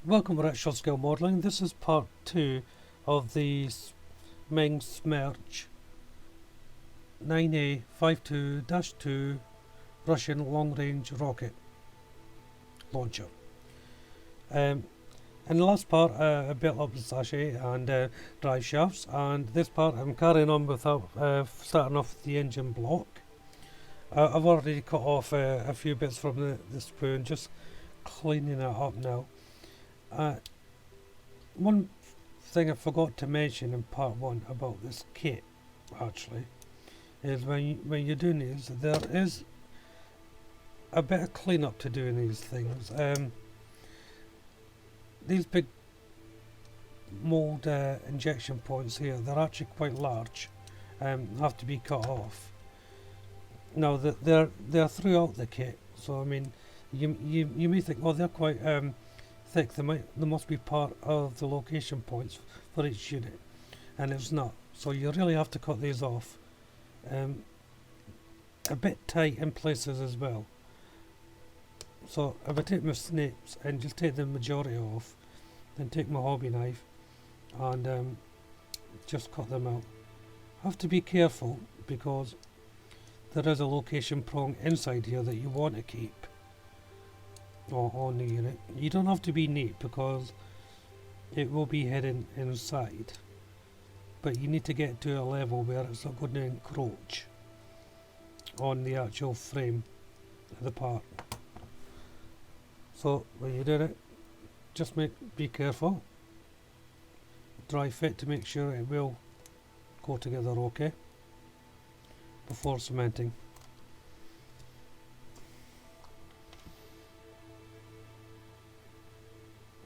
Welcome to Actual Scale Modelling. This is part 2 of the MENG Smerch 9A52-2 Russian long-range rocket launcher. In the last part I built up the sachet and drive shafts, and this part I'm carrying on without starting off the engine block. I've already cut off a few bits from the spoon, just cleaning it up now. One thing I forgot to mention in part 1 about this kit actually is when you're doing these, there is a bit of cleanup to do in these things. These big mould injection points here, they're actually quite large, have to be cut off. Now they're throughout the kit, so I mean you may think, well, they're quite thick, they must be part of the location points for each unit, and it's not. So you really have to cut these off a bit tight in places as well. So if I take my snips and just take the majority off, then take my hobby knife and just cut them out. Have to be careful because there is a location prong inside here that you want to keep on the unit. You don't have to be neat because it will be hidden inside, but you need to get to a level where it's not going to encroach on the actual frame of the part. So when you do it, just be careful, dry fit to make sure it will go together okay before cementing.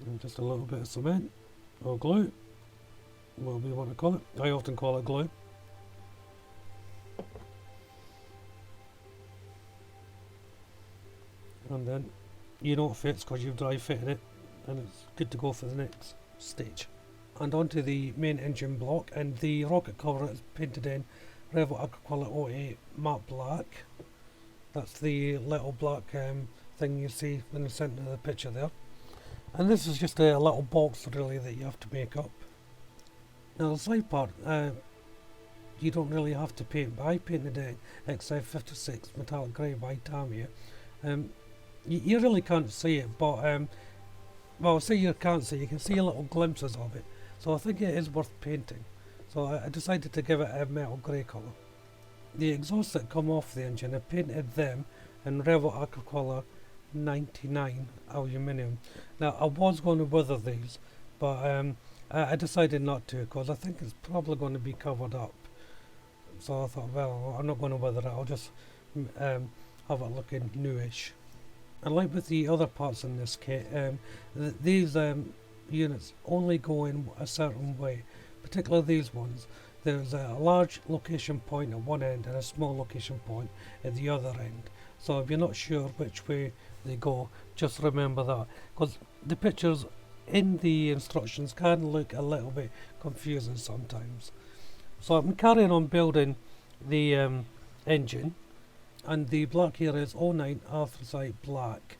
And just a little bit of cement or glue, whatever you want to call it. I often call it glue. And then you know it fits because you've dry fitted it, and it's good to go for the next stage. And onto the main engine block, and the rocket cover is painted in Revel Aquacolor 08 matte black. That's the little black thing you see in the centre of the picture there. And this is just a little box really that you have to make up. Now the side part, you don't really have to paint, but I painted it XI56 metallic grey by Tamiya. You really can't see it, but well, say you can't see, you can see little glimpses of it. So I think it is worth painting. So I decided to give it a metal grey colour. The exhausts that come off the engine, I painted them in Revel Aquacolor 99 aluminium. Now I was going to weather these, but I decided not to because I think it's probably going to be covered up. So I thought, well, I'm not going to weather it, I'll just have it looking newish. And like with the other parts in this kit, these units only go in a certain way, particularly these ones. There's a large location point at one end and a small location point at the other end. So if you're not sure which way they go, just remember that, because the pictures in the instructions can look a little bit confusing sometimes. So I'm carrying on building the engine, and the black here is 09 anthracite black.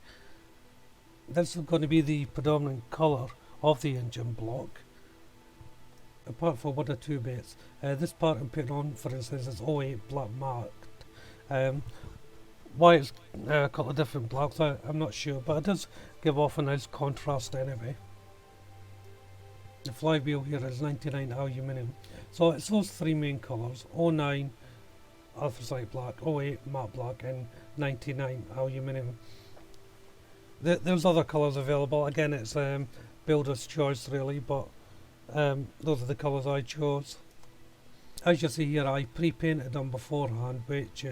This is going to be the predominant colour of the engine block, apart from one or two bits. This part I'm putting on, for instance, is 08 black marked. Why it's a couple of different blacks, I'm not sure, but it does give off a nice contrast anyway. The flywheel here is 99 aluminium. So it's those three main colours: 09 anthracite black, 08 matte black and 99 aluminium. There's other colours available, again it's builder's choice really, but those are the colours I chose. As you see here, I pre-painted them beforehand, which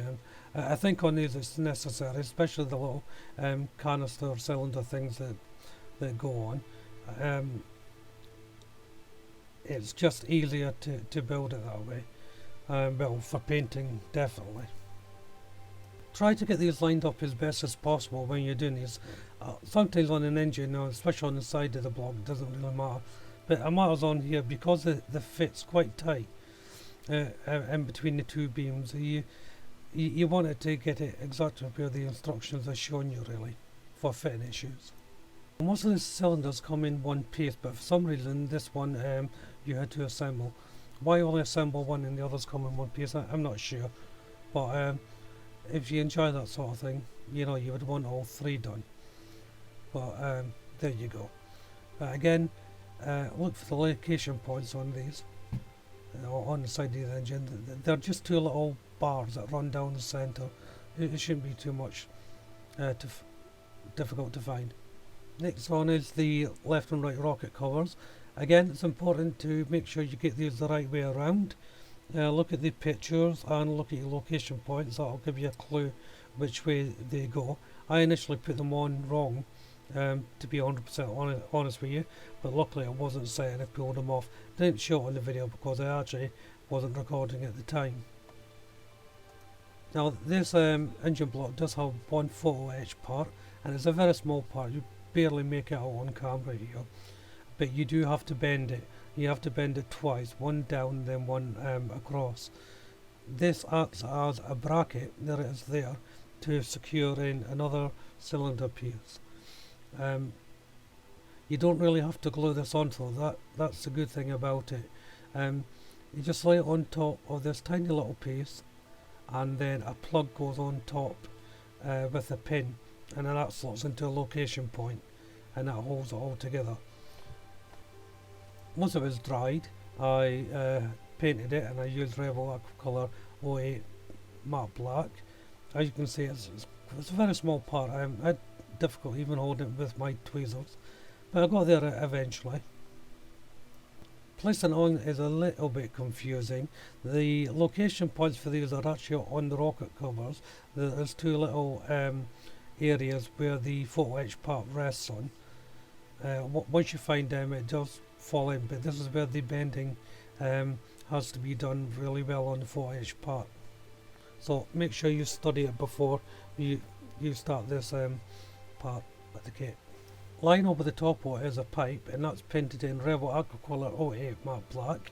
I think on these it's necessary, especially the little canister cylinder things that go on. It's just easier to build it that way. Well, for painting, definitely. Try to get these lined up as best as possible when you're doing these. Sometimes on an engine, especially on the side of the block, it doesn't really matter. But it matters on here because the fit's quite tight in between the two beams. You want it to get it exactly where the instructions are showing you really, for fitting issues. Most of the cylinders come in one piece, but for some reason this one you had to assemble. Why only assemble one and the others come in one piece, I'm not sure. But if you enjoy that sort of thing, you know, you would want all three done. But there you go. Again, look for the location points on these, on the side of the engine. They're just two little bars that run down the centre. It shouldn't be too much difficult to find. Next one is the left and right rocket covers. Again, it's important to make sure you get these the right way around. Look at the pictures and look at your location points. That'll give you a clue which way they go. I initially put them on wrong, to be 100% honest with you, but luckily I wasn't set and I pulled them off. Didn't show it on the video because I actually wasn't recording at the time. Now this engine block does have one photo etch part, and it's a very small part. You barely make it out on camera here, but you do have to bend it. You have to bend it twice, one down then one across. This acts as a bracket, there it is there, to secure in another cylinder piece. You don't really have to glue this onto that's the good thing about it. You just lay it on top of this tiny little piece, and then a plug goes on top with a pin, and then that slots into a location point, and that holds it all together. Once it was dried, I painted it, and I used Revel Aquacolor 08 matte black. As you can see, it's a very small part. I had difficult even holding it with my tweezers, but I got there eventually. Placing on is a little bit confusing. The location points for these are actually on the rocket covers. There's two little areas where the photo etch part rests on. Once you find them, it does fall in, but this is where the bending has to be done really well on the photo etch part. So make sure you study it before you start this part of the kit. Lying over the top of it is a pipe, and that's painted in Revel Aquacolor 08 matte black.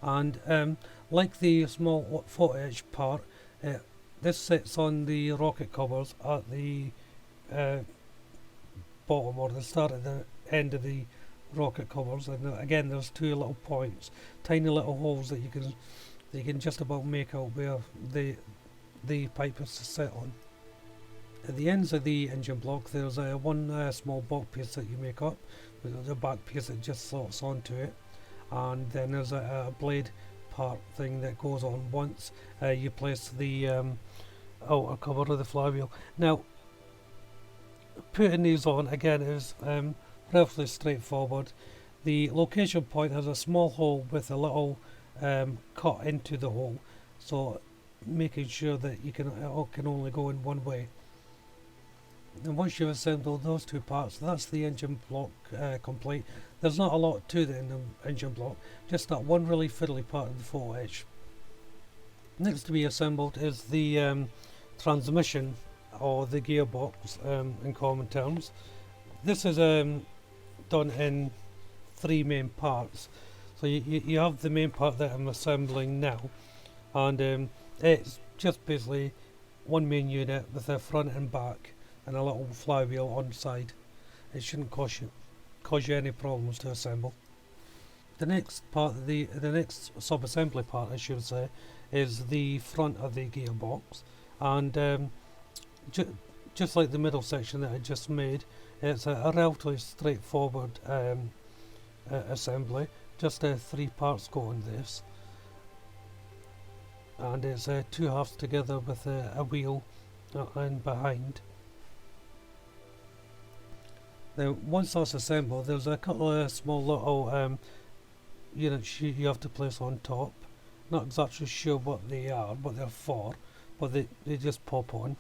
And like the small photo etch part, this sits on the rocket covers at the bottom or the start of the end of the rocket covers. And again, there's two little points, tiny little holes that you can just about make out where the pipe is to sit on. At the ends of the engine block, there's one small bulk piece that you make up, with the back piece that just slots onto it, and then there's a blade part thing that goes on once you place the outer cover of the flywheel. Now, putting these on again is relatively straightforward. The location point has a small hole with a little cut into the hole, so making sure that it can only go in one way. And once you've assembled those two parts, that's the engine block complete. There's not a lot to the engine block, just that one really fiddly part of the photo etch. Next to be assembled is the transmission, or the gearbox in common terms. This is done in three main parts. So you have the main part that I'm assembling now, and it's just basically one main unit with a front and back and a little flywheel on side. It shouldn't cause you any problems to assemble. The next part, the next sub-assembly part, I should say, is the front of the gearbox, and just like the middle section that I just made, it's a relatively straightforward assembly. Just three parts go on this, and it's two halves together with a wheel and behind. Now, once that's assembled, there's a couple of small little units you have to place on top. Not exactly sure what they are, what they're for, but they just pop on.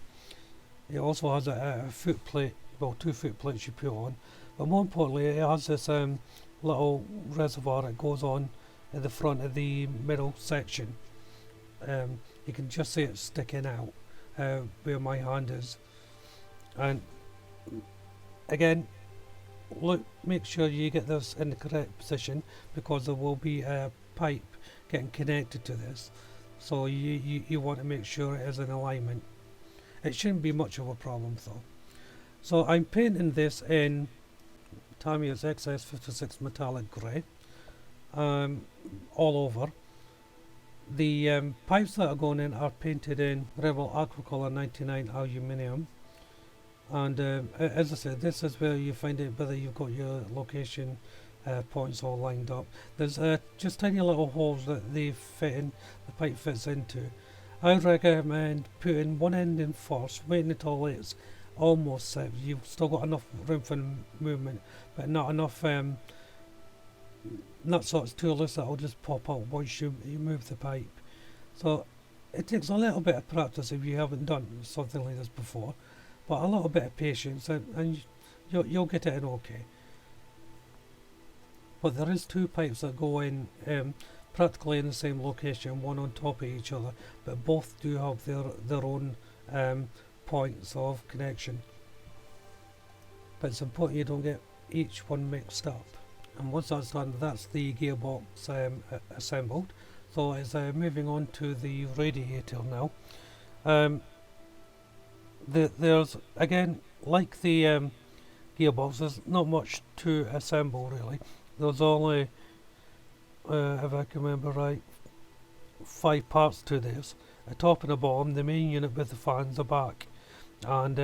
It also has a foot plate, well, two foot plates you put on, but more importantly, it has this little reservoir that goes on at the front of the middle section. You can just see it sticking out where my hand is, and again, make sure you get this in the correct position, because there will be a pipe getting connected to this, so you want to make sure it is in alignment. It shouldn't be much of a problem though. So I'm painting this in Tamiya's XS56 metallic grey all over. The pipes that are going in are painted in Rebel Aquacolor 99 aluminium, and as I said, this is where you find out whether you've got your location points all lined up. There's just tiny little holes that the pipe fits into. I recommend putting one end in first, waiting until it's almost set. You've still got enough room for movement, but not enough nuts so it's too loose that will just pop out once you move the pipe. So it takes a little bit of practice if you haven't done something like this before, but a little bit of patience and you'll get it in okay. But there is two pipes that go in practically in the same location, one on top of each other, but both do have their own points of connection. But it's important you don't get each one mixed up. And once that's done, that's the gearbox assembled. So it's moving on to the radiator now. There's, again, like the gearbox, there's not much to assemble really. There's only, if I can remember right, 5 parts to this: a top and a bottom, the main unit with the fans, the back, and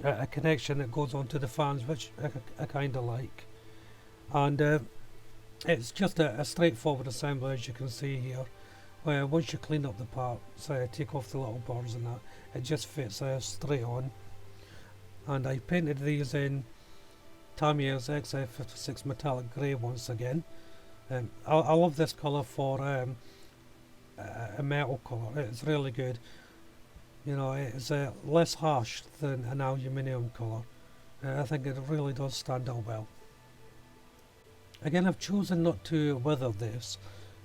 a connection that goes onto the fans, which I kind of like. And it's just a straightforward assembly, as you can see here, where once you clean up the parts, take off the little bars and that, it just fits straight on. And I painted these in Tamiya's XF56 metallic grey once again. I love this colour for a metal colour. It's really good. You know, it's less harsh than an aluminium colour. I think it really does stand out well. Again, I've chosen not to weather this,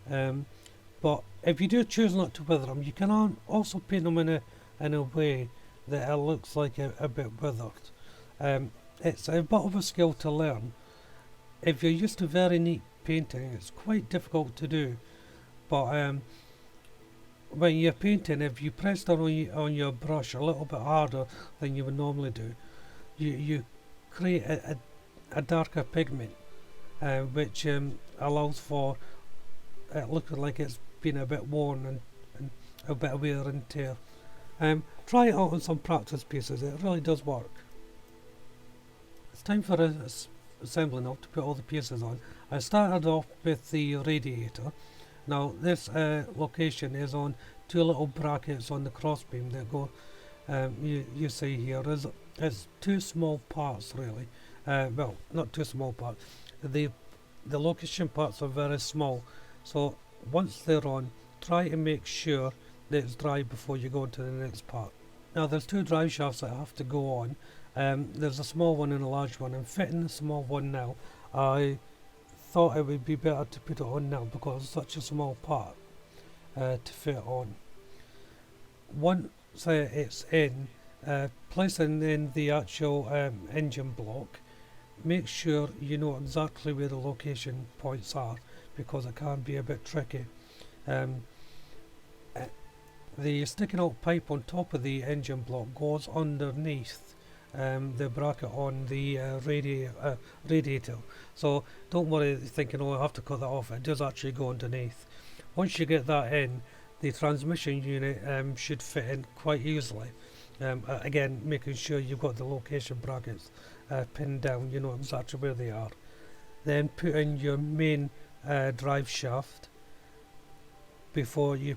but if you do choose not to weather them, you can also paint them in a way that it looks like a bit weathered. It's a bit of a skill to learn. If you're used to very neat painting, it's quite difficult to do, but when you're painting, if you press down on your brush a little bit harder than you would normally do, you create a darker pigment, which allows for it looking like it's been a bit worn and a bit of wear and tear. Try it out on some practice pieces, it really does work. It's time for assembling now to put all the pieces on. I started off with the radiator. Now this location is on 2 little brackets on the crossbeam that go, you see here, it's 2 small parts really. Well, not 2 small parts. The location parts are very small, so once they're on, try to make sure that it's dry before you go into the next part. Now there's 2 drive shafts that have to go on. There's a small one and a large one, and fitting the small one now, I thought it would be better to put it on now because it's such a small part to fit on. Once it's in, placing in the actual engine block, make sure you know exactly where the location points are because it can be a bit tricky. The sticking out pipe on top of the engine block goes underneath the bracket on the radiator, so don't worry thinking, oh, I have to cut that off. It does actually go underneath. Once you get that in, the transmission unit should fit in quite easily. Again, making sure you've got the location brackets pinned down, you know exactly where they are. Then put in your main drive shaft before you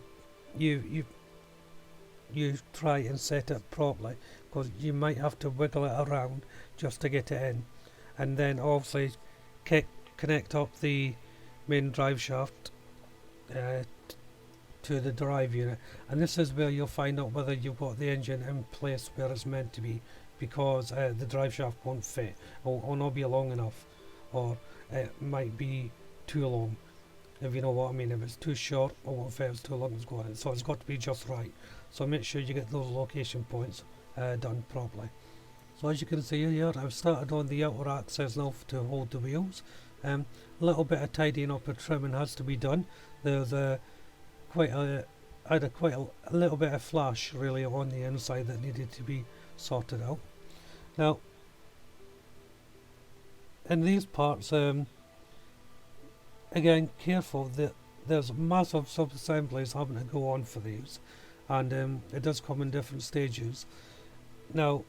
try and set it properly, because you might have to wiggle it around just to get it in. And then obviously connect up the main drive shaft to the drive unit, and this is where you'll find out whether you've got the engine in place where it's meant to be, because the drive shaft won't fit or not be long enough, or it might be too long, if you know what I mean. If it's too short, it won't fit. If it's too long, it's going. So it's got to be just right. So make sure you get those location points done properly. So as you can see here, I've started on the outer axles now to hold the wheels. A little bit of tidying up and trimming has to be done. There's I had quite a little bit of flash really on the inside that needed to be sorted out. Now in these parts, again, careful that there's massive sub-assemblies having to go on for these, and it does come in different stages. Now,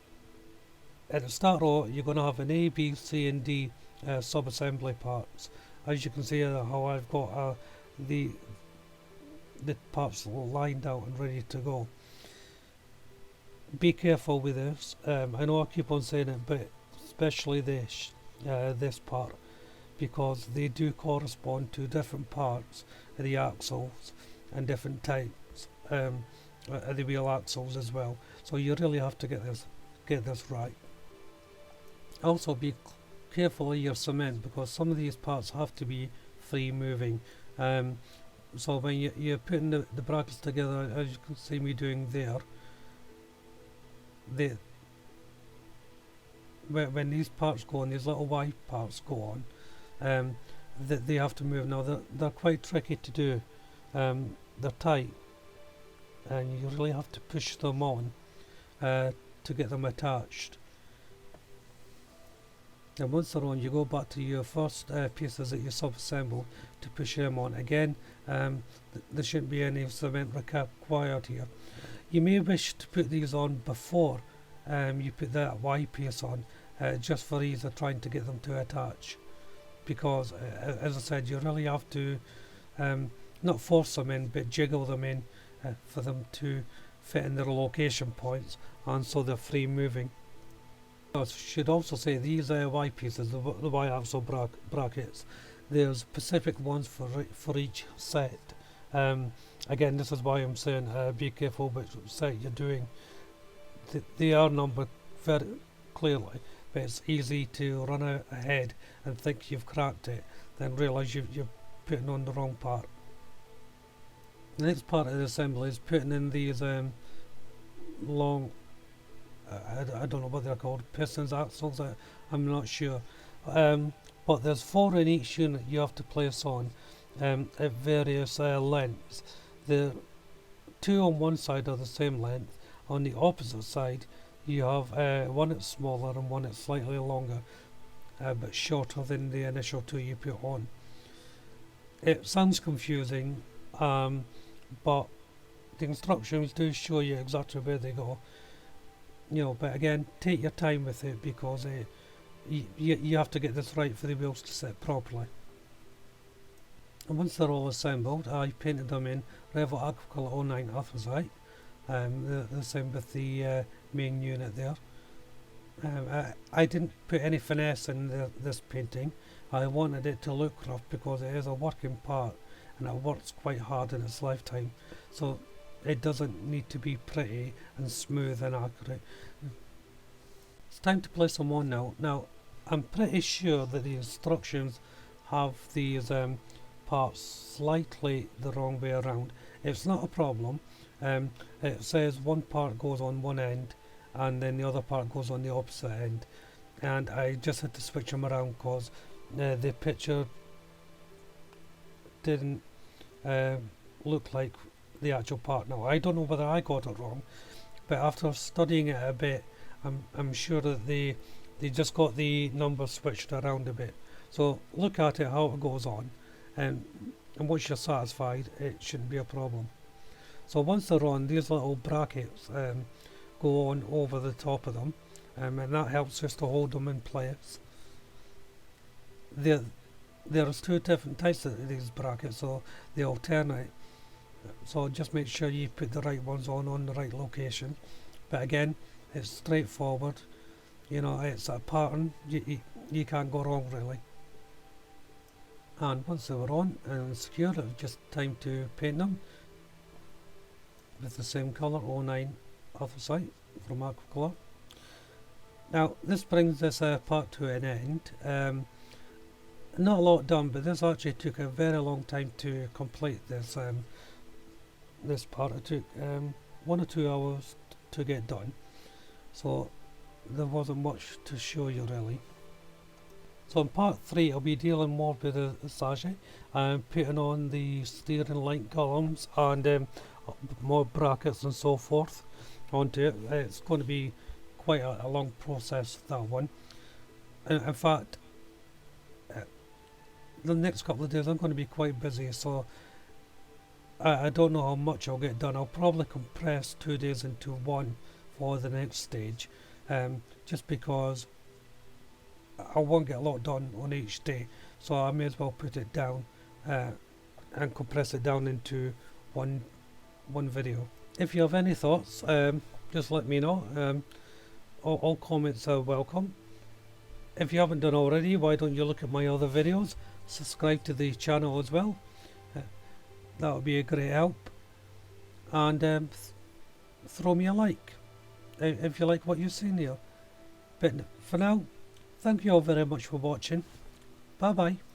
at the start of it, you're going to have an A, B, C, and D sub-assembly parts. As you can see how I've got the parts lined out and ready to go. Be careful with this. I know I keep on saying it, but especially this part, because they do correspond to different parts of the axles and different types of the wheel axles as well. So you really have to get this right. Also, be careful of your cement, because some of these parts have to be free moving. So when you're putting the brackets together, as you can see me doing there, when these parts go on, these little Y parts go on, they have to move. Now they're quite tricky to do. They're tight, and you really have to push them on to get them attached. And once they're on, you go back to your first pieces that you sub-assemble to push them on. Again, there shouldn't be any cement required here. You may wish to put these on before you put that Y piece on, just for ease of trying to get them to attach. Because, as I said, you really have to not force them in, but jiggle them in for them to fit in their location points, and so they're free moving. I should also say these Y pieces, the Y axle brackets, there's specific ones for each set. Again, this is why I'm saying be careful which set you're doing. They are numbered very clearly, but it's easy to run ahead and think you've cracked it, then realise you're putting on the wrong part. The next part of the assembly is putting in these long, I don't know what they're called, pistons, axles, I'm not sure. But there's 4 in each unit you have to place on at various lengths. The 2 on one side are the same length. On the opposite side you have one that's smaller and one that's slightly longer, but shorter than the initial 2 you put on. It sounds confusing, but the instructions do show you exactly where they go. But again, take your time with it, because you have to get this right for the wheels to sit properly. And once they're all assembled, I painted them in Revit Aquacolor 09 anthracite, the same with the main unit there. I didn't put any finesse in this painting. I wanted it to look rough because it is a working part and it works quite hard in its lifetime, so it doesn't need to be pretty and smooth and accurate. It's time to place them on now. Now, I'm pretty sure that the instructions have these parts slightly the wrong way around. It's not a problem. It says one part goes on one end and then the other part goes on the opposite end, and I just had to switch them around because the picture didn't look like the actual part. Now, I don't know whether I got it wrong, but after studying it a bit, I'm sure that they just got the numbers switched around a bit. So look at it, how it goes on, and once you're satisfied, it shouldn't be a problem. So once they're on, these little brackets go on over the top of them, and that helps just to hold them in place. There's 2 different types of these brackets, so they alternate. So just make sure you put the right ones on the right location. But again, it's straightforward. It's a pattern. You can't go wrong really. And once they were on and secure, it was just time to paint them with the same colour, 09 anthracite from Aquacolor. Now this brings this part to an end. Not a lot done, but this actually took a very long time to complete this this part. It took 1 or 2 hours to get done, so there wasn't much to show you really. So in part 3 I'll be dealing more with the sachet and putting on the steering light columns and more brackets and so forth onto it. It's going to be quite a long process, that one. In fact, the next couple of days I'm going to be quite busy, so I don't know how much I'll get done. I'll probably compress 2 days into one for the next stage, just because I won't get a lot done on each day, so I may as well put it down and compress it down into one video. If you have any thoughts, just let me know. All comments are welcome. If you haven't done already, why don't you look at my other videos, subscribe to the channel as well. That would be a great help, and throw me a like if you like what you've seen here. But for now, thank you all very much for watching. Bye bye.